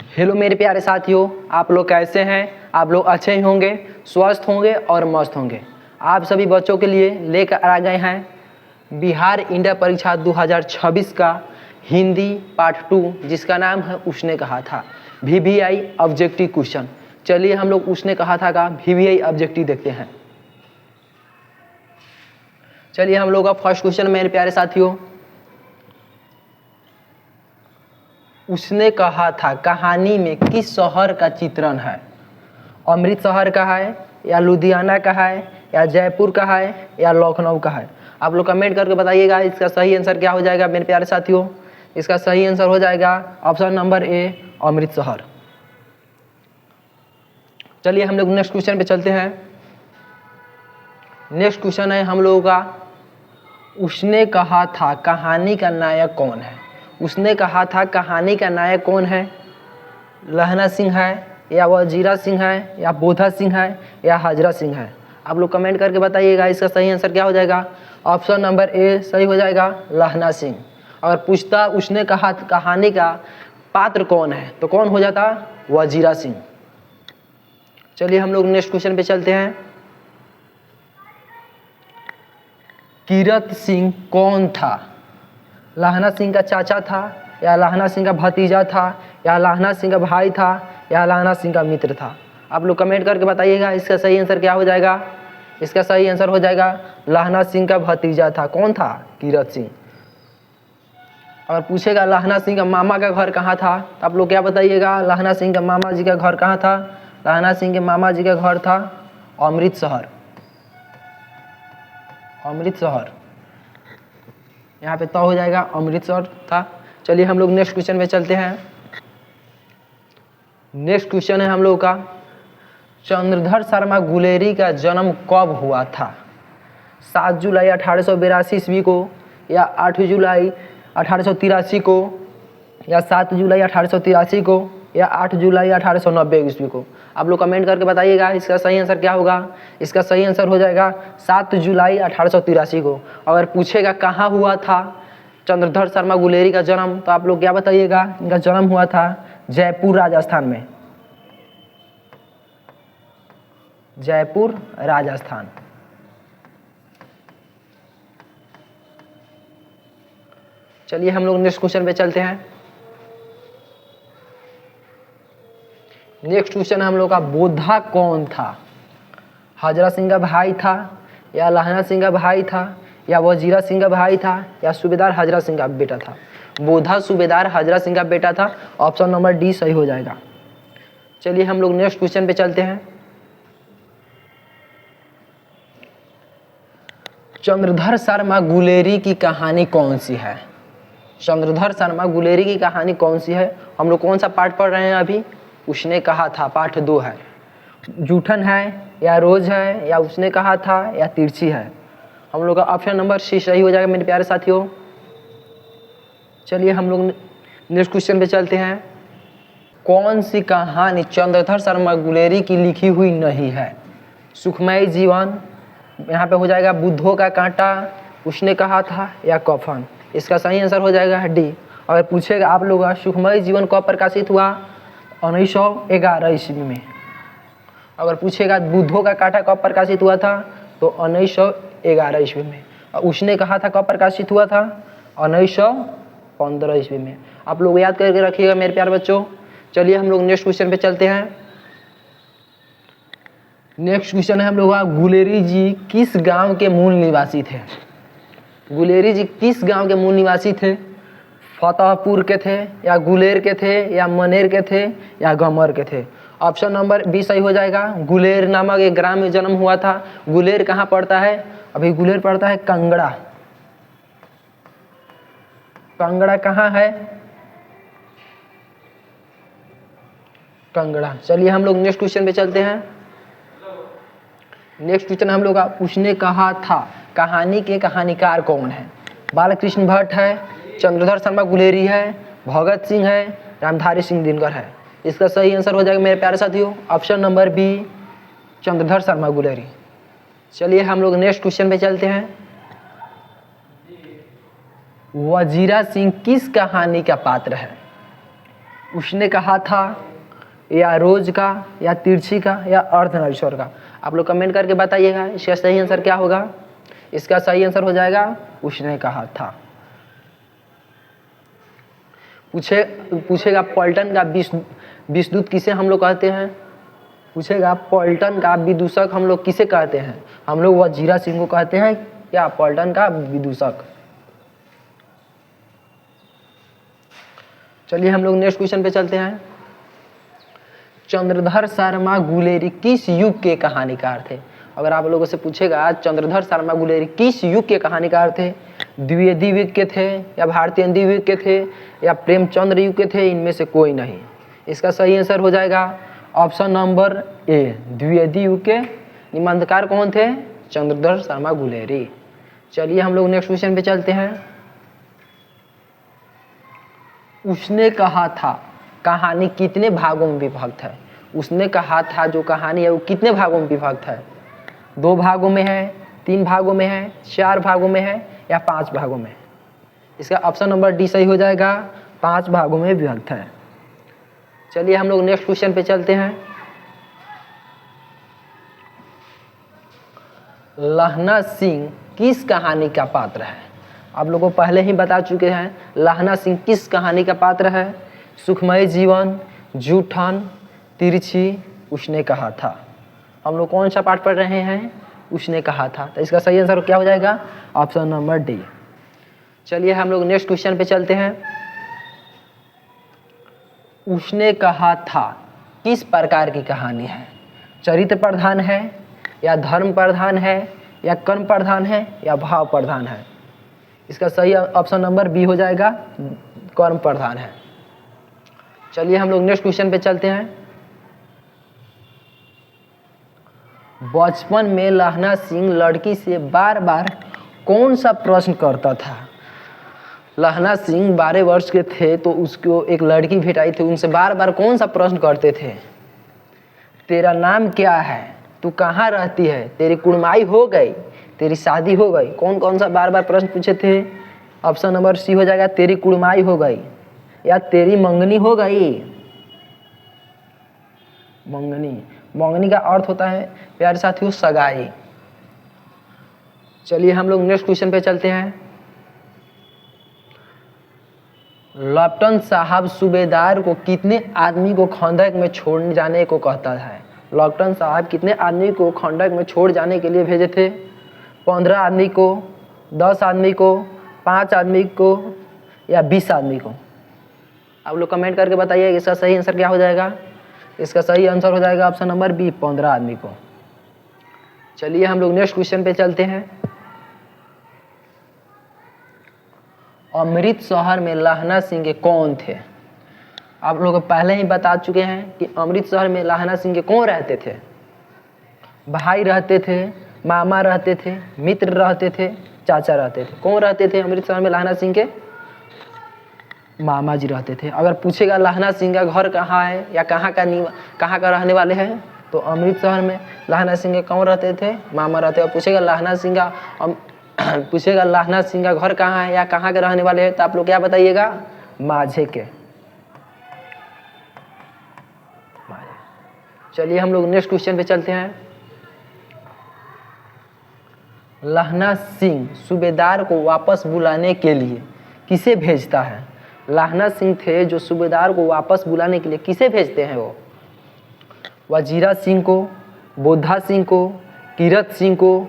Hello मेरे प्यारे साथियों, आप लोग कैसे हैं। आप लोग अच्छे ही होंगे, स्वस्थ होंगे और मस्त होंगे। आप सभी बच्चों के लिए लेकर आ गए हैं बिहार इंटर परीक्षा 2026 का हिंदी पार्ट 2, जिसका नाम है उसने कहा था VVI ऑब्जेक्टिव क्वेश्चन। चलिए हम लोग उसने कहा था का VVI ऑब्जेक्टिव देखते हैं। चलिए हम लोग का फर्स्ट क्वेश्चन मेरे प्यारे साथियों, उसने कहा था कहानी में किस शहर का चित्रण है। अमृत शहर का है या लुधियाना का है या जयपुर का है या लखनऊ का है। आप लोग कमेंट करके बताइएगा इसका सही आंसर क्या हो जाएगा मेरे प्यारे साथियों। इसका सही आंसर हो जाएगा ऑप्शन नंबर ए, अमृत शहर। चलिए हम लोग नेक्स्ट क्वेश्चन पे चलते हैं। नेक्स्ट क्वेश्चन है हम लोगों का, उसने कहा था कहानी का नायक कौन है। उसने कहा था कहानी का नायक कौन है। लहना सिंह है या वजीरा सिंह है या बोधा सिंह है या हाजरा सिंह है। आप लोग कमेंट करके बताइएगा इसका सही आंसर क्या हो जाएगा। ऑप्शन नंबर ए सही हो जाएगा, लहना सिंह। अगर पूछता उसने कहा कहानी का पात्र कौन है तो कौन हो जाता, वजीरा सिंह। चलिए हम लोग नेक्स्ट क्वेश्चन पे चलते हैं। कीरत सिंह कौन था। लहना सिंह का चाचा था या लहना सिंह का भतीजा था या लहना सिंह का भाई था या लहना सिंह का मित्र था। आप लोग कमेंट करके बताइएगा इसका सही आंसर क्या हो जाएगा। इसका सही आंसर हो जाएगा लहना सिंह का भतीजा था। कौन था, कीरत सिंह। और पूछेगा लहना सिंह का मामा का घर कहाँ था तो आप लोग क्या बताइएगा, लहना सिंह का मामा जी का घर कहाँ था। लहना सिंह के मामा जी का घर था अमृत शहर। अमृत शहर यहाँ पे तो हो जाएगा अमृतसर था। चलिए हम लोग नेक्स्ट क्वेश्चन पे चलते हैं। नेक्स्ट क्वेश्चन है हम लोग का, चंद्रधर शर्मा गुलेरी का जन्म कब हुआ था। 7 जुलाई 1882 ईस्वी को या 8 जुलाई 1883 को या 7 जुलाई 1883 को या 8 जुलाई 1890 ईस्वी को। आप लोग कमेंट करके बताइएगा इसका सही आंसर क्या होगा। इसका सही आंसर हो जाएगा 7 जुलाई 1883 को। अगर पूछेगा कहाँ हुआ था चंद्रधर शर्मा गुलेरी का जन्म तो आप लोग क्या बताइएगा, इनका जन्म हुआ था जयपुर राजस्थान में। जयपुर राजस्थान। चलिए हम लोग नेक्स्ट क्वेश्चन पे चलते हैं। नेक्स्ट क्वेश्चन हम लोग का, बोधा कौन था। हाजरा सिंह का भाई था या लहना सिंह का भाई था या वजीरा सिंह का भाई था या सूबेदार हाजरा सिंह का बेटा था। बोधा सूबेदार हाजरा सिंह का बेटा था। ऑप्शन नंबर डी सही हो जाएगा। चलिए हम लोग नेक्स्ट क्वेश्चन पे चलते हैं। चंद्रधर शर्मा गुलेरी की कहानी कौन सी है। चंद्रधर शर्मा गुलेरी की कहानी कौन सी है। हम लोग कौन सा पार्ट पढ़ रहे हैं अभी, उसने कहा था पार्ट 2 है। जूठन है या रोज है या उसने कहा था या तिरछी है। हम लोग का ऑप्शन नंबर सी सही हो जाएगा मेरे प्यारे साथियों। चलिए हम लोग नेक्स्ट क्वेश्चन पे चलते हैं। कौन सी कहानी चंद्रधर शर्मा गुलेरी की लिखी हुई नहीं है। सुखमय जीवन, यहाँ पे हो जाएगा बुद्धों का कांटा, उसने कहा था या कफन। इसका सही आंसर हो जाएगा डी। अगर पूछेगा आप लोग सुखमय जीवन कब प्रकाशित हुआ, 1911 ईस्वी में। अगर पूछेगा बुद्धों का कांटा कब प्रकाशित हुआ था तो 1911 ईस्वी में। और उसने कहा था कब प्रकाशित हुआ था, 1915 ईस्वी में। आप लोग याद करके रखिएगा मेरे प्यारे बच्चों। चलिए हम लोग नेक्स्ट क्वेश्चन पे चलते हैं। नेक्स्ट क्वेश्चन है हम लोग का, गुलेरी जी किस गांव के मूल निवासी थे। गुलेरी जी किस गांव के मूल निवासी थे। फतेहपुर के थे या गुलेर के थे या मनेर के थे या गमर के थे। ऑप्शन नंबर बी सही हो जाएगा। गुलेर नामक एक ग्राम में जन्म हुआ था। गुलेर कहाँ पड़ता है, अभी गुलेर पड़ता है कंगड़ा। कंगड़ा कहाँ है, कंगड़ा। चलिए हम लोग नेक्स्ट क्वेश्चन पे चलते हैं। नेक्स्ट क्वेश्चन हम लोग का, उसने कहा था कहानी के कहानीकार कौन है। बालकृष्ण भट्ट है, चंद्रधर शर्मा गुलेरी है, भगत सिंह है, रामधारी सिंह दिनकर है। इसका सही आंसर हो जाएगा मेरे प्यारे साथियों option number B, Chandradhar Sharma Guleri. चलिए हम लोग नेक्स्ट क्वेश्चन पे चलते हैं। वजीरा सिंह किस कहानी का पात्र है। उसने कहा था, या रोज का, या तिरछी का, या अर्धनारीश्वर का। आप लोग कमेंट करके बताइएगा इसका सही आंसर क्या होगा। इसका सही आंसर हो जाएगा उसने कहा था। पूछेगा पॉल्टन का विषदूत किसे हम लोग कहते हैं। पूछेगा पॉल्टन का विदूषक हम लोग किसे कहते हैं। हम लोग वजीरा सिंह को कहते हैं या पॉल्टन का विदूषक। चलिए हम लोग नेक्स्ट क्वेश्चन पे चलते हैं। चंद्रधर शर्मा गुलेरी किस युग के कहानीकार थे। अगर आप लोगों से पूछेगा चंद्रधर शर्मा गुलेरी किस युग के कहानीकार थे, द्विवेदी युग के थे, या भारतीय युग के थे, या प्रेमचंद्र युग के थे, इनमें से कोई नहीं। इसका सही आंसर हो जाएगा ऑप्शन नंबर ए, द्विवेदी युग के निबंधकार कौन थे, चंद्रधर शर्मा गुलेरी। चलिए हम लोग नेक्स्ट क्वेश्चन पे चलते हैं। उसने कहा था कहानी कितने भागों में विभक्त है। उसने कहा था जो कहानी है वो कितने भागों में विभक्त है। 2 भागों में है, 3 भागों में है, 4 भागों में है, या 5 भागों में। इसका ऑप्शन नंबर डी सही हो जाएगा, 5 भागों में विभक्त है। चलिए हम लोग नेक्स्ट क्वेश्चन पे चलते हैं। लहना सिंह किस कहानी का पात्र है। आप लोगों को पहले ही बता चुके हैं लहना सिंह किस कहानी का पात्र है। सुखमय जीवन, जूठन, तिरछी, उसने कहा था। हम लोग कौन सा पाठ पढ़ रहे हैं, उसने कहा था। तो इसका सही आंसर क्या हो जाएगा, ऑप्शन नंबर डी। चलिए हम लोग नेक्स्ट क्वेश्चन पे चलते हैं। उसने कहा था किस प्रकार की कहानी है। चरित्र प्रधान है, या धर्म प्रधान है, या कर्म प्रधान है, या भाव प्रधान है। इसका सही ऑप्शन नंबर बी हो जाएगा, कर्म प्रधान है। चलिए हम लोग नेक्स्ट क्वेश्चन पे चलते हैं। बचपन में लहना सिंह लड़की से बार बार कौन सा प्रश्न करता था। लहना सिंह 12 वर्ष के थे तो उसको एक लड़की भेटाई थी, उनसे बार बार कौन सा प्रश्न करते थे। तेरा नाम क्या है, तू कहाँ रहती है, तेरी कुड़माई हो गई, तेरी शादी हो गई। कौन कौन सा बार बार प्रश्न पूछे थे। ऑप्शन नंबर सी हो जाएगा, तेरी कुड़माई हो गई, या तेरी मंगनी हो गई। मंगनी का अर्थ होता है प्यारे साथियों सगाई। चलिए हम लोग नेक्स्ट क्वेश्चन पे चलते हैं। लेफ्टिनेंट साहब सूबेदार को कितने आदमी को खंदक में छोड़ जाने को कहता है। लेफ्टिनेंट साहब कितने आदमी को खंदक में छोड़ जाने के लिए भेजे थे। 15 आदमी को, 10 आदमी को, 5 आदमी को, या 20 आदमी को। आप लोग कमेंट करके बताइए इसका सही आंसर क्या हो जाएगा। इसका सही आंसर हो जाएगा ऑप्शन नंबर बी, 15 आदमी को। चलिए हम लोग नेक्स्ट क्वेश्चन पे चलते हैं। अमृतसर में लहना सिंह के कौन थे। आप लोग पहले ही बता चुके हैं कि अमृतसर में लहना सिंह के कौन रहते थे। भाई रहते थे, मामा रहते थे, मित्र रहते थे, चाचा रहते थे। कौन रहते थे अमृतसर में लहना सिंह के, मामा जी रहते थे। अगर पूछेगा लहना सिंह का घर कहाँ है या कहाँ का रहने वाले हैं, तो अमृतसर में लहना सिंह के कौन रहते थे, मामा रहते। और पूछेगा लहना सिंह का घर कहाँ है या कहाँ के रहने वाले हैं, तो आप लोग क्या बताइएगा, माझे के। चलिए हम लोग नेक्स्ट क्वेश्चन पे चलते हैं। लहना सिंह सूबेदार को वापस बुलाने के लिए किसे भेजता है। लहना सिंह थे जो सूबेदार को वापस बुलाने के लिए किसे भेजते हैं। वो वजीरा सिंह को, बोधा सिंह को, कीरत सिंह को,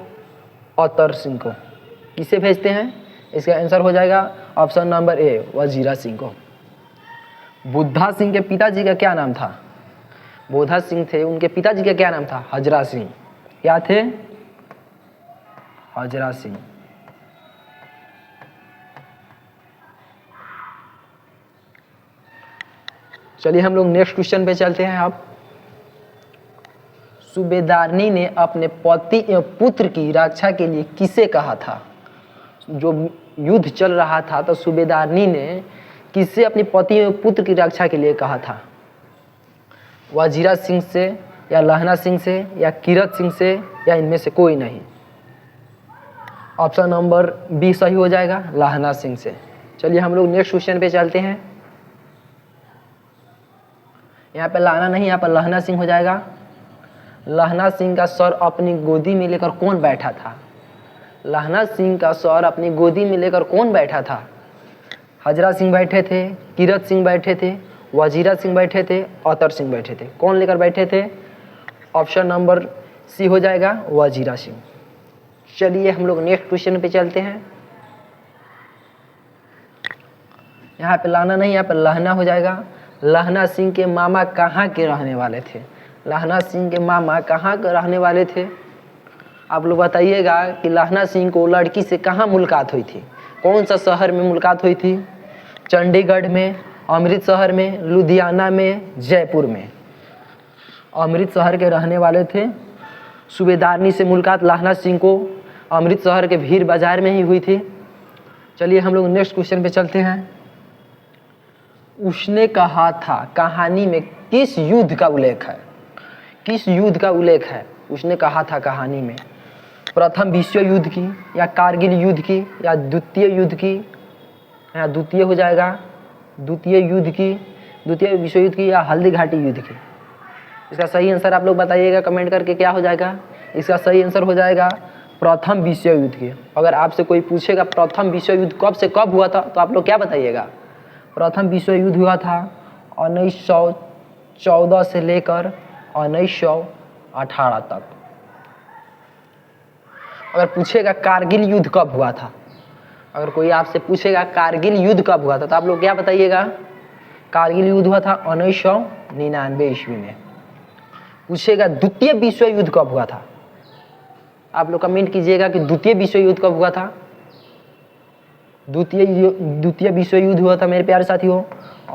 अतर सिंह को। किसे भेजते हैं, इसका आंसर हो जाएगा option number A, Wazira Singh को। बुद्धा सिंह के पिताजी का क्या नाम था। बोधा सिंह थे, उनके पिताजी का क्या नाम था, हजरा सिंह। क्या थे, हजरा सिंह। चलिए हम लोग नेक्स्ट क्वेश्चन पे चलते हैं। आप सूबेदारनी ने अपने पति एवं पुत्र की रक्षा के लिए किसे कहा था। जो युद्ध चल रहा था तो सूबेदारनी ने किसे अपनी पति एवं पुत्र की रक्षा के लिए कहा था। वजीरा सिंह से, या लहना सिंह से, या कीरत सिंह से, या इनमें से कोई नहीं। ऑप्शन नंबर बी सही हो जाएगा, लहना सिंह से। चलिए हम लोग नेक्स्ट क्वेश्चन पे चलते हैं। यहाँ पे लाना नहीं, यहाँ पर लहना सिंह हो जाएगा। लहना सिंह का सर अपनी गोदी में लेकर कौन बैठा था? लहना सिंह का सर अपनी गोदी में लेकर कौन बैठा था? हजरा सिंह बैठे थे, कीरत सिंह बैठे थे, वजीरा सिंह बैठे थे, अतर सिंह बैठे थे। कौन लेकर बैठे थे? ऑप्शन नंबर सी हो जाएगा, वजीरा सिंह। चलिए हम लोग नेक्स्ट क्वेश्चन पे चलते हैं। यहाँ पे लाना नहीं, यहाँ पे लहना हो जाएगा। लहना सिंह के मामा कहाँ के रहने वाले थे? लहना सिंह के मामा कहाँ के रहने वाले थे? आप लोग बताइएगा कि लहना सिंह को लड़की से कहाँ मुलाकात हुई थी? कौन सा शहर में मुलाकात हुई थी? चंडीगढ़ में, अमृतसर में, लुधियाना में, जयपुर में। अमृतसर के रहने वाले थे। सूबेदारनी से मुलाकात लहना सिंह को अमृतसर के भीड़ बाजार में ही हुई थी। चलिए हम लोग नेक्स्ट क्वेश्चन पे चलते हैं। उसने कहा था कहानी में किस युद्ध का उल्लेख है? किस युद्ध का उल्लेख है? उसने कहा था कहानी में प्रथम विश्व युद्ध की, या कारगिल युद्ध की, या द्वितीय युद्ध की? या द्वितीय हो जाएगा, द्वितीय युद्ध की, द्वितीय विश्व युद्ध की, या हल्दी घाटी युद्ध की? इसका सही आंसर आप लोग बताइएगा कमेंट करके, क्या हो जाएगा? इसका सही आंसर हो जाएगा प्रथम विश्व युद्ध की। अगर आपसे कोई पूछेगा प्रथम विश्व युद्ध कब से कब हुआ था, तो आप लोग क्या बताइएगा? प्रथम विश्व युद्ध हुआ था 1914 से लेकर 1918 तक। अगर पूछेगा कारगिल युद्ध कब हुआ था, अगर कोई आपसे पूछेगा कारगिल युद्ध कब हुआ था, तो आप लोग क्या बताइएगा? कारगिल युद्ध हुआ था 1999 ईस्वी में। पूछेगा द्वितीय विश्व युद्ध कब हुआ था, आप लोग कमेंट कीजिएगा कि द्वितीय विश्व युद्ध कब हुआ था। द्वितीय विश्व युद्ध हुआ था मेरे प्यारे साथियों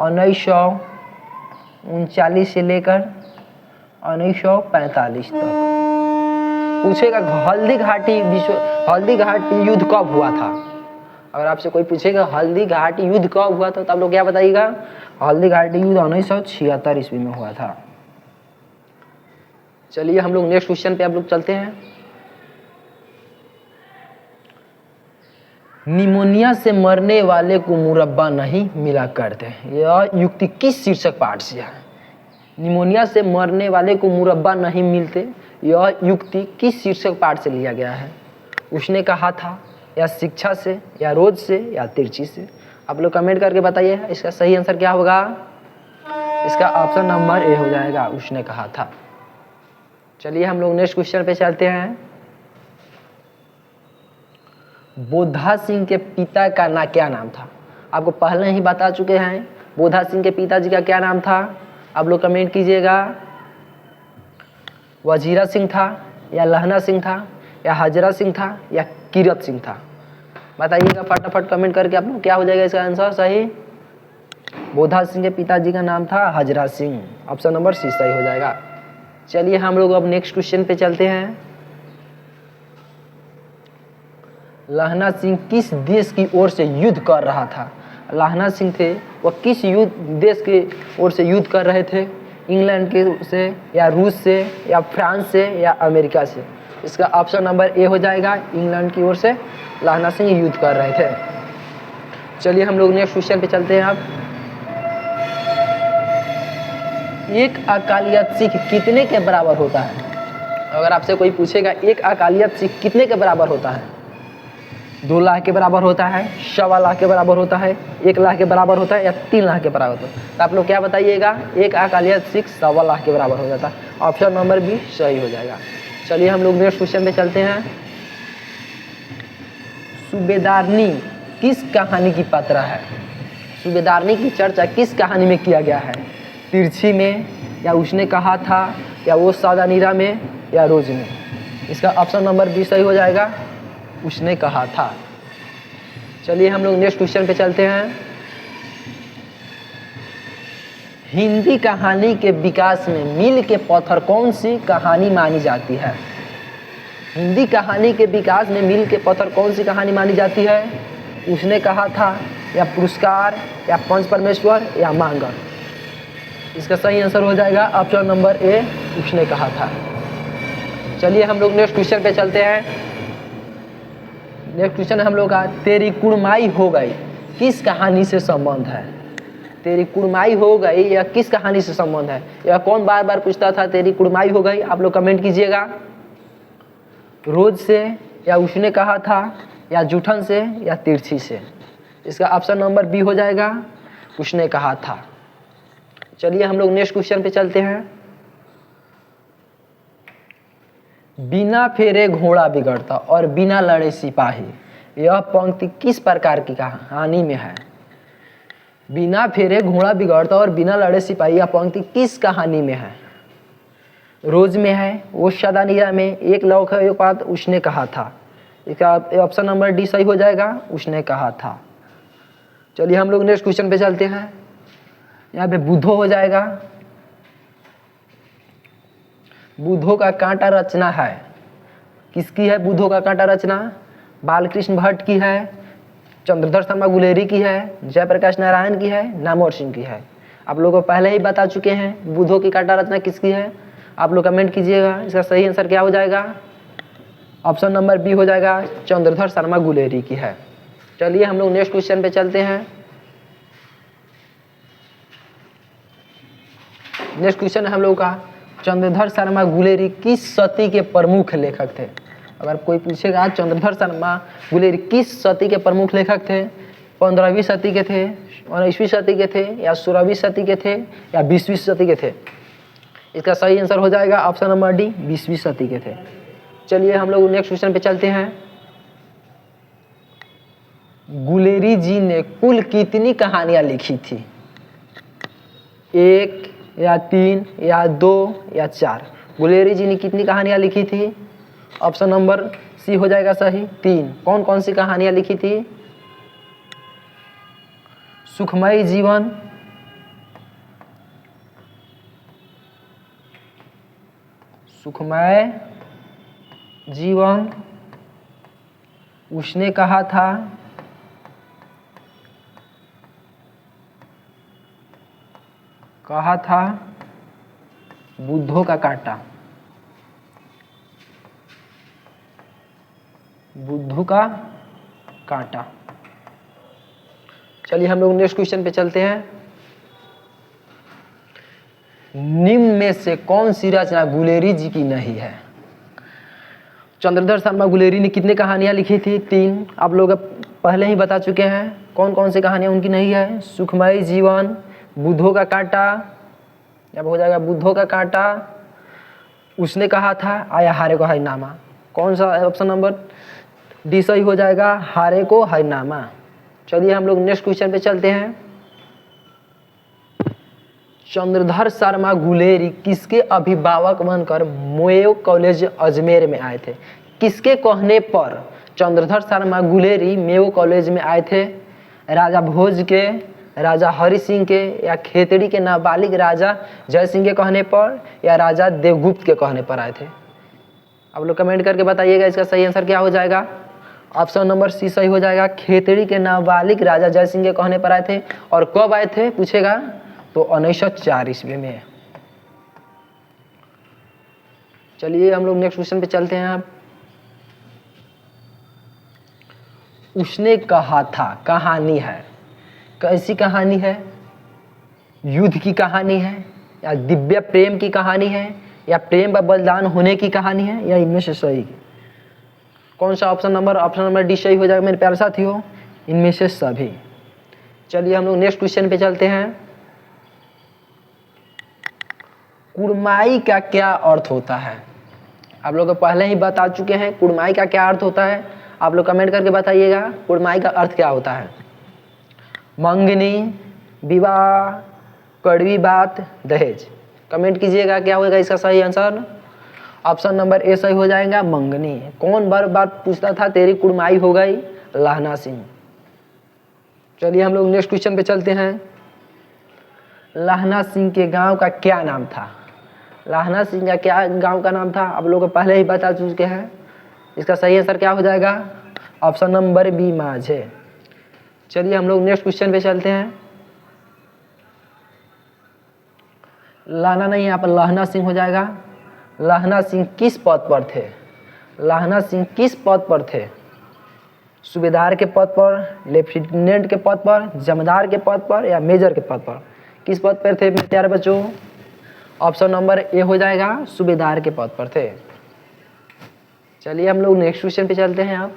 1939 से लेकर 1945 तक। पूछेगा हल्दी घाटी युद्ध कब हुआ था? अगर आपसे कोई पूछेगा हल्दी घाटी युद्ध कब हुआ था, तो आप लोग क्या बताइएगा? हल्दी घाटी युद्ध 1976 ईस्वी में हुआ था। चलिए हम लोग नेक्स्ट क्वेश्चन पे आप लोग चलते हैं। निमोनिया से मरने वाले को मुरब्बा नहीं मिला करते, यह युक्ति किस शीर्षक पाठ से है? निमोनिया से मरने वाले को मुरब्बा नहीं मिलते, यह युक्ति किस शीर्षक पाठ से लिया गया है? उसने कहा था, या शिक्षा से, या रोज से, या तिरछी से? आप लोग कमेंट करके बताइए इसका सही आंसर क्या होगा। इसका ऑप्शन नंबर ए हो जाएगा, उसने कहा था। चलिए हम लोग नेक्स्ट क्वेश्चन पे चलते हैं। बोधा सिंह के पिता का क्या नाम था? आपको पहले ही बता चुके हैं बोधा सिंह के पिताजी का क्या नाम था। आप लोग कमेंट कीजिएगा, वजीरा सिंह था, या लहना सिंह था, या हजरा सिंह था, या कीरत सिंह था? बताइएगा फटाफट कमेंट करके आप लोग, क्या हो जाएगा इसका आंसर सही? बोधा सिंह के पिताजी का नाम था Hazra Singh, option number C सही हो जाएगा। चलिए हम लोग अब नेक्स्ट क्वेश्चन पे चलते हैं। लहना सिंह किस देश की ओर से युद्ध कर रहा था? लहना सिंह थे वह किस देश की ओर से युद्ध कर रहे थे? इंग्लैंड के से, या रूस से, या फ्रांस से, या अमेरिका से? इसका ऑप्शन नंबर ए हो जाएगा, इंग्लैंड की ओर से लहना सिंह युद्ध कर रहे थे। चलिए हम लोग नेक्स्ट क्वेश्चन पे चलते हैं। आप एक अकालियत सिख कितने के बराबर होता है? अगर आपसे कोई पूछेगा एक अकालियत सिख कितने के बराबर होता है? 2 लाख के बराबर होता है, 1.25 लाख के बराबर होता है, 1 लाख के बराबर होता है, या 3 लाख के बराबर होता है? तो आप लोग क्या बताइएगा? एक अकालियत सिख 1.25 लाख के बराबर हो जाता है, ऑप्शन नंबर बी सही हो जाएगा। चलिए हम लोग नेक्स्ट क्वेश्चन पे चलते हैं। सूबेदारनी किस कहानी की पात्रा है? सूबेदारनी की चर्चा किस कहानी में किया गया है? तिरछी में, या उसने कहा था, या वो सादा नीरा में, या रोज में? इसका ऑप्शन नंबर बी सही हो जाएगा, उसने कहा था। चलिए हम लोग नेक्स्ट क्वेश्चन पे चलते हैं। हिंदी कहानी के विकास में मील के पत्थर कौन सी कहानी मानी जाती है? हिंदी कहानी के विकास में मील के पत्थर कौन सी कहानी मानी जाती है? उसने कहा था, या पुरस्कार, या पंच परमेश्वर, या मांगल? इसका सही आंसर हो जाएगा ऑप्शन नंबर ए, उसने कहा था। चलिए हम लोग नेक्स्ट क्वेश्चन पे चलते हैं। नेक्स्ट क्वेश्चन हम लोग का तेरी कुड़माई हो गई किस कहानी से संबंध है? तेरी कुड़माई हो गई, यह किस कहानी से संबंध है? यह कौन बार बार पूछता था तेरी कुड़माई हो गई? आप लोग कमेंट कीजिएगा। रोज से, या उसने कहा था, या जूठन से, या तिरछी से। इसका ऑप्शन नंबर बी हो जाएगा, उसने कहा था। चलिए हम लोग नेक्स्ट क्वेश्चन पे चलते हैं। बिना फेरे घोड़ा बिगड़ता और बिना लड़े सिपाही, यह पंक्ति किस प्रकार की कहानी में है? बिना फेरे घोड़ा बिगड़ता और बिना लड़े सिपाही, यह पंक्ति किस कहानी में है? रोज में है, वो शदानिया में, एक लौक है एक बात, उसने कहा था। इसका ऑप्शन नंबर डी सही हो जाएगा, उसने कहा था। चलिए हम लोग नेक्स्ट क्वेश्चन पे चलते हैं। यहाँ पे बुद्धो हो जाएगा। बुद्धो का कांटा रचना है, किसकी है? बुद्धो का कांटा रचना बालकृष्ण भट्ट की है, चंद्रधर शर्मा गुलेरी की है, जयप्रकाश नारायण की है, नामवर सिंह की है। आप लोगों को पहले ही बता चुके हैं बुद्धो की कांटा रचना किसकी है। आप लोग कमेंट कीजिएगा, इसका सही आंसर क्या हो जाएगा? ऑप्शन नंबर बी हो जाएगा, चंद्रधर शर्मा गुलेरी की है। चलिए हम लोग नेक्स्ट क्वेश्चन पे चलते हैं। नेक्स्ट क्वेश्चन है हम लोग का, चंद्रधर शर्मा गुलेरी किस सदी के प्रमुख लेखक थे? अगर कोई पूछेगा चंद्रधर शर्मा गुलेरी किस सदी के प्रमुख लेखक थे? 15वीं सदी के थे, 19वीं सदी के थे, या 16वीं सदी के थे, या 20वीं सदी के थे? इसका सही आंसर हो जाएगा ऑप्शन नंबर डी, 20वीं सदी के थे। चलिए हम लोग नेक्स्ट क्वेश्चन पे चलते हैं। गुलेरी जी ने कुल कितनी कहानियां लिखी थी? 1 या 3 या 2 या 4? गुलेरी जी ने कितनी कहानियां लिखी थी? ऑप्शन नंबर सी हो जाएगा सही, 3। कौन कौन सी कहानियां लिखी थी? सुखमय जीवन, सुखमय जीवन, उसने कहा था, बुद्धो का कांटा, बुद्धू का कांटा। चलिए हम लोग नेक्स्ट क्वेश्चन पे चलते हैं। निम्न में से कौन सी रचना गुलेरी जी की नहीं है? चंद्रधर शर्मा गुलेरी ने कितनी कहानियां लिखी थी? 3। आप लोग पहले ही बता चुके हैं कौन कौन सी कहानियां उनकी नहीं है। सुखमय जीवन, बुद्धो का कांटा, अब हो जाएगा बुद्धो का कांटा, उसने कहा था, आया हारे को हरनामा। कौन सा? ऑप्शन नंबर डी सही हो जाएगा, हारे को हरनामा। चलिए हम लोग नेक्स्ट क्वेश्चन पे चलते हैं। चंद्रधर शर्मा गुलेरी किसके अभिभावक बनकर मोयो कॉलेज अजमेर में आए थे? किसके कहने पर चंद्रधर शर्मा गुलेरी मेयो कॉलेज में आए थे? राजा भोज के, राजा हरि सिंह के, या खेतड़ी के नाबालिग राजा जय सिंह के कहने पर, या राजा देवगुप्त के कहने पर आए थे? आप लोग कमेंट करके बताइएगा इसका सही आंसर क्या हो जाएगा। ऑप्शन नंबर सी सही हो जाएगा, खेतड़ी के नाबालिग राजा जय सिंह के कहने पर आए थे। और कब आए थे पूछेगा तो 1904 ईस्वी में। चलिए हम लोग नेक्स्ट क्वेश्चन पे चलते हैं। उसने कहा था कहानी है, कैसी कहानी है? युद्ध की कहानी है, या दिव्य प्रेम की कहानी है, या प्रेम व बलिदान होने की कहानी है, या इनमें से सही? कौन सा ऑप्शन नंबर डी सही हो जाएगा मेरे प्यारे साथियों? इनमें से सभी। चलिए हम लोग नेक्स्ट क्वेश्चन पे चलते हैं। कुड़माई का क्या अर्थ होता है? आप लोग पहले ही बता चुके हैं कुड़माई का क्या अर्थ होता है। आप लोग कमेंट करके बताइएगा कुड़माई का अर्थ क्या होता है। मंगनी, विवाह, कड़वी बात, दहेज। कमेंट कीजिएगा क्या होगा इसका सही आंसर। ऑप्शन नंबर ए सही हो जाएगा, मंगनी। कौन बार बार पूछता था तेरी कुड़माई हो गई? लहना सिंह। चलिए हम लोग नेक्स्ट क्वेश्चन पे चलते हैं। लहना सिंह के गांव का क्या नाम था? लहना सिंह का क्या गांव का नाम था? आप लोग पहले ही बता चुके हैं। इसका सही आंसर क्या हो जाएगा? ऑप्शन नंबर बी, माझे। चलिए हम लोग नेक्स्ट क्वेश्चन पे चलते हैं। लहना नहीं, यहाँ पर लहना सिंह हो जाएगा। लहना सिंह किस पद पर थे? लहना सिंह किस पद पर थे? सूबेदार के पद पर, लेफ्टिनेंट के पद पर, जमींदार के पद पर या मेजर के पद पर? किस पद पर थे मेरे प्यारे बच्चों? ऑप्शन नंबर ए हो जाएगा, सूबेदार के पद पर थे। चलिए हम लोग नेक्स्ट क्वेश्चन पे चलते हैं। आप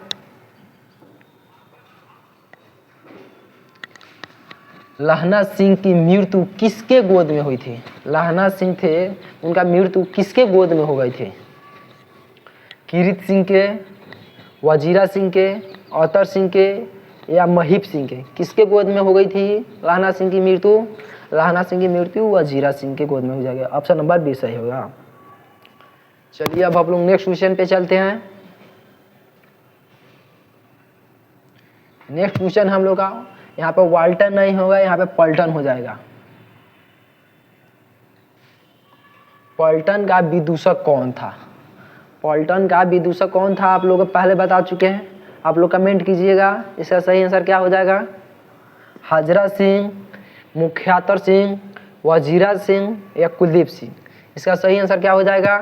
लहना सिंह की मृत्यु किसके गोद में हुई थी? लहना सिंह थे, उनका मृत्यु किसके गोद में हो गई थी? कीरत सिंह के, वजीरा सिंह के, औतर सिंह के या महीप सिंह के? किसके गोद में हो गई थी लहना सिंह की मृत्यु? लहना सिंह की मृत्यु वजीरा सिंह के गोद में हो जाएगा। ऑप्शन नंबर बी सही होगा। चलिए अब हम लोग नेक्स्ट क्वेश्चन पे चलते हैं। नेक्स्ट क्वेश्चन हम लोग का यहाँ पे वाल्टन नहीं होगा, यहाँ पे पल्टन हो जाएगा। पल्टन का विदूषक कौन था? पल्टन का विदूषक कौन था आप लोग पहले बता चुके हैं। आप लोग कमेंट कीजिएगा, इसका सही आंसर क्या हो जाएगा? हाजरा सिंह, मुख्यातर सिंह, वजीरा सिंह या कुलदीप सिंह? इसका सही आंसर क्या हो जाएगा?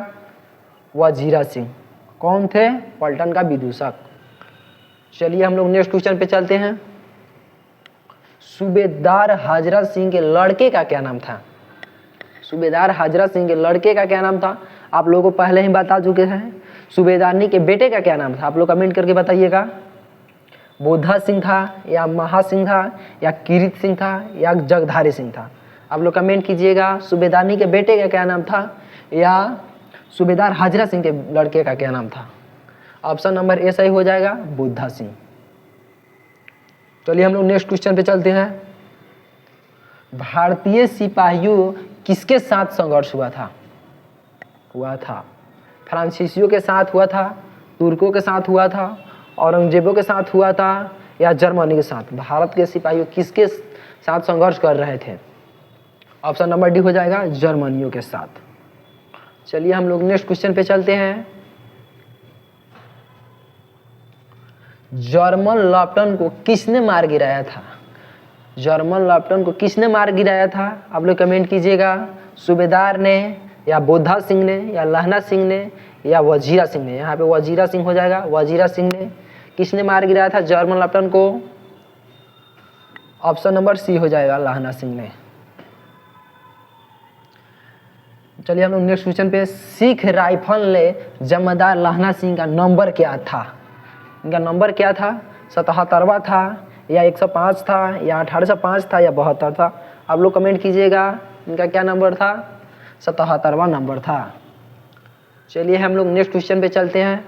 वजीरा सिंह। कौन थे? पल्टन का विदूषक। चलिए हम लोग नेक्स्ट क्वेश्चन पे चलते हैं। सूबेदार हाजरा सिंह के लड़के का क्या नाम था? सूबेदार हाजरा सिंह के लड़के का क्या नाम था? आप लोगों को पहले ही बता चुके हैं। सूबेदारनी के बेटे का क्या नाम था? आप लोग कमेंट करके बताइएगा। बोधा सिंह था या महा सिंह था या कीरित सिंह था या जगधारी सिंह था? आप लोग कमेंट कीजिएगा। सूबेदारनी के बेटे का क्या नाम था या सूबेदार हाजरा सिंह के लड़के का क्या नाम था? ऑप्शन नंबर ए सही हो जाएगा, बोधा सिंह। चलिए हम लोग नेक्स्ट क्वेश्चन पे चलते हैं। भारतीय सिपाहियों किसके साथ संघर्ष हुआ था? फ्रांसीसियों के साथ हुआ था, तुर्कों के साथ हुआ था, औरंगजेबों के साथ हुआ था या जर्मनी के साथ? भारत के सिपाहियों किसके साथ संघर्ष कर रहे थे? ऑप्शन नंबर डी हो जाएगा, जर्मनियों के साथ। चलिए हम लोग नेक्स्ट क्वेश्चन पे चलते हैं। जर्मन लॉफ्टन को किसने मार गिराया था? जर्मन लॉफ्टन को किसने मार गिराया था? आप लोग कमेंट कीजिएगा। सूबेदार ने या बोधा सिंह ने या लहना सिंह ने या वजीरा सिंह ने? यहाँ पे वजीरा सिंह हो जाएगा, वजीरा सिंह ने। किसने मार गिराया था जर्मन लॉफ्टन को? ऑप्शन नंबर सी हो जाएगा, लहना सिंह ने। चलिए हम लोग नेक्स्ट क्वेश्चन पे। सिख राइफल ने जमींदार लहना सिंह का नंबर क्या था? इनका नंबर क्या था? 77वां था या 105 था या 1805 था या 72 था? आप लोग कमेंट कीजिएगा। इनका क्या नंबर था? 77वां नंबर था। चलिए हम लोग नेक्स्ट क्वेश्चन पे चलते हैं।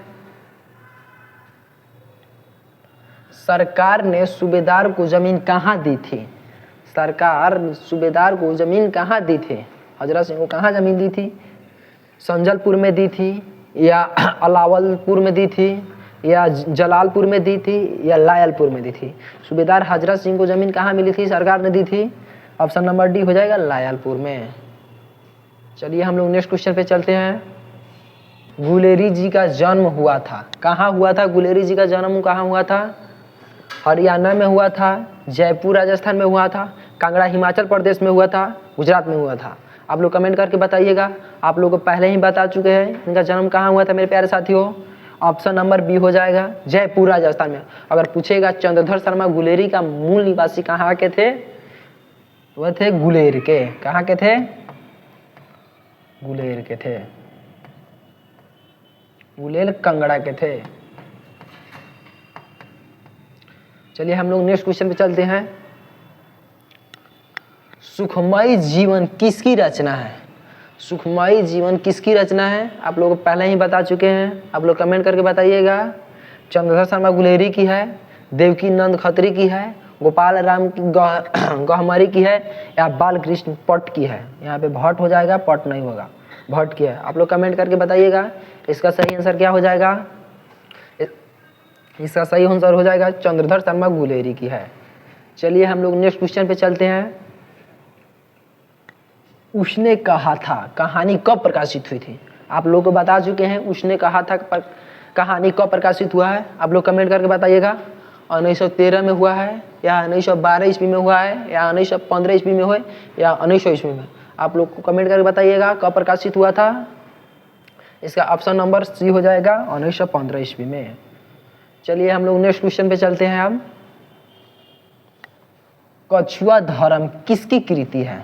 सरकार ने सूबेदार को जमीन कहाँ दी थी? सरकार सूबेदार को जमीन कहाँ दी थी? हजरा सिंह को कहाँ जमीन दी थी? संजलपुर में दी थी या अलावलपुर में दी थी या जलालपुर में दी थी या लायलपुर में दी थी? सूबेदार हजरा सिंह को जमीन कहाँ मिली थी? सरकार ने दी थी। ऑप्शन नंबर डी हो जाएगा, लायलपुर में। चलिए हम लोग नेक्स्ट क्वेश्चन पे चलते हैं। गुलेरी जी का जन्म हुआ था, कहाँ हुआ था? गुलेरी जी का जन्म कहाँ हुआ था? हरियाणा में हुआ था, जयपुर राजस्थान में हुआ था, कांगड़ा हिमाचल प्रदेश में हुआ था, गुजरात में हुआ था? आप लोग कमेंट करके बताइएगा। आप लोग पहले ही बता चुके हैं इनका जन्म कहाँ हुआ था मेरे प्यारे साथियों। ऑप्शन नंबर बी हो जाएगा, जयपुर राजस्थान में। अगर पूछेगा चंद्रधर शर्मा गुलेरी का मूल निवासी कहाँ के थे? वह थे गुलेर के। कहाँ के थे? गुलेर के थे। गुलेर कांगड़ा के थे। चलिए हम लोग नेक्स्ट क्वेश्चन पे चलते हैं। सुखमयी जीवन किसकी रचना है? सुखमयी जीवन किसकी रचना है? आप लोग पहले ही बता चुके हैं। आप लोग कमेंट करके बताइएगा। चंद्रधर शर्मा गुलेरी की है, देवकी नंद खत्री की है, गोपाल राम की गहमरी की है या बालकृष्ण पट की है? यहाँ पे भट्ट हो जाएगा, पट नहीं होगा, भट्ट की है। आप लोग कमेंट करके बताइएगा। इसका सही आंसर क्या हो जाएगा? इसका सही आंसर हो जाएगा चंद्रधर शर्मा गुलेरी की है। चलिए हम लोग नेक्स्ट क्वेश्चन पे चलते हैं। उसने कहा था कहानी कब प्रकाशित हुई थी? आप लोग को बता चुके हैं। उसने कहा था कहानी कब प्रकाशित हुआ है? आप लोग कमेंट करके बताइएगा। 1913 में हुआ है या 1912 ईस्वी में हुआ है या 1915 ईस्वी में हुआ या 1900 ईस्वी में? आप लोग को कमेंट करके बताइएगा कब प्रकाशित हुआ था। इसका ऑप्शन नंबर सी हो जाएगा, 1915 ईस्वी में। चलिए हम लोग नेक्स्ट क्वेश्चन पे चलते हैं। अब कछुआ धर्म किसकी कृति है?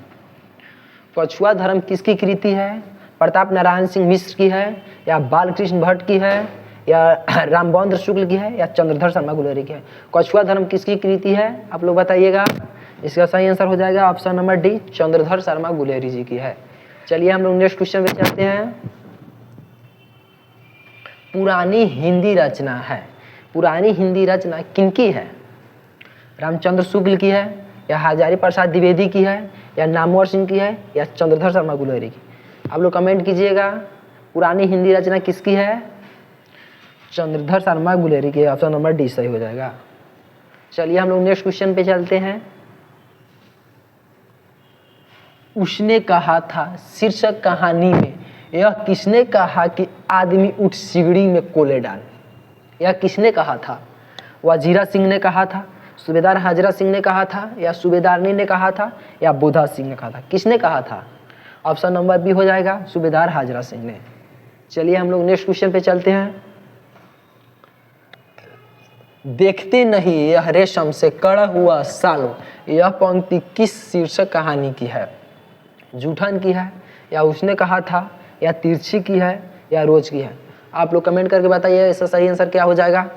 कछुआ धर्म किसकी कृति है? प्रताप नारायण सिंह मिश्र की है, या बालकृष्ण भट्ट की है, या रामबंधु शुक्ल की है, या चंद्रधर शर्मा गुलेरी की है? कछुआ धर्म किसकी कृति है आप लोग बताइएगा। इसका सही आंसर हो जाएगा option number D, Chandradhar Sharma Guleri ji की है। चलिए हम लोग नेक्स्ट क्वेश्चन पे चलते हैं। पुरानी हिंदी रचना है, पुरानी हिंदी रचना किनकी है? रामचंद्र शुक्ल की है, या हजारी प्रसाद द्विवेदी की है, या नामवर सिंह की है, या चंद्रधर शर्मा गुलेरी की? आप लोग कमेंट कीजिएगा पुरानी हिंदी रचना किसकी है? चंद्रधर शर्मा गुलेरी की। ऑप्शन नंबर डी सही हो जाएगा। चलिए हम लोग नेक्स्ट क्वेश्चन पे चलते हैं। उसने कहा था शीर्षक कहानी में यह किसने कहा कि आदमी उठ सिगड़ी में कोले डाल? यह किसने कहा था? वजीरा सिंह ने कहा था, सूबेदार हाजरा सिंह ने कहा था, या सूबेदारनी ने कहा था, या बुधा सिंह ने कहा था? किसने कहा था? ऑप्शन नंबर बी हो जाएगा, सूबेदार हाजरा सिंह ने। चलिए हम लोग नेक्स्ट क्वेश्चन पे चलते हैं। देखते नहीं यह रेशम से कड़ा हुआ सालों, यह पंक्ति किस शीर्षक कहानी की है? जूठन की है, या उसने कहा था, या तिरछी की है, या रोज की है? आप लोग कमेंट करके बताइए इसका सही आंसर क्या हो जाएगा।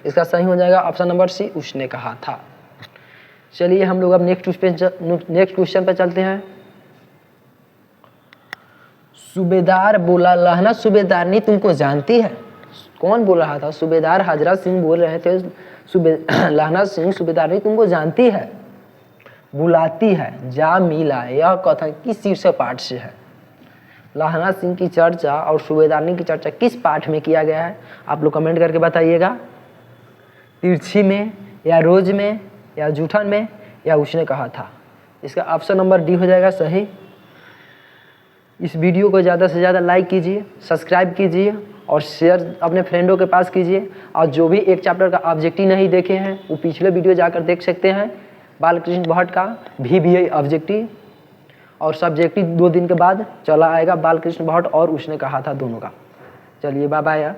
इसका सही हो जाएगा ऑप्शन नंबर सी, उसने कहा था। चलिए हम लोग अब नेक्स्ट क्वेश्चन पे चलते हैं। सूबेदार बोला लहना सूबेदारनी तुमको जानती है? कौन बोल रहा था? सूबेदार हाजरा सिंह बोल रहे थे, लहना सिंह सूबेदारनी तुमको जानती है, बुलाती है, जा मिला। यह कथन किस शीर्षक पाठ से है? लहना सिंह की चर्चा और सूबेदारनी की चर्चा किस पाठ में किया गया है? आप लोग कमेंट करके बताइएगा। तिरछी में, या रोज में, या जूठन में, या उसने कहा था? इसका ऑप्शन नंबर डी हो जाएगा सही। इस वीडियो को ज़्यादा से ज़्यादा लाइक कीजिए, सब्सक्राइब कीजिए और शेयर अपने फ्रेंडों के पास कीजिए। और जो भी एक चैप्टर का ऑब्जेक्टिव नहीं देखे हैं वो पिछले वीडियो जाकर देख सकते हैं। बालकृष्ण भट्ट का VBI ऑब्जेक्टिव और सब्जेक्टिव 2 दिन के बाद चला आएगा, बालकृष्ण भट्ट और उसने कहा था दोनों का। चलिए बाय बाय।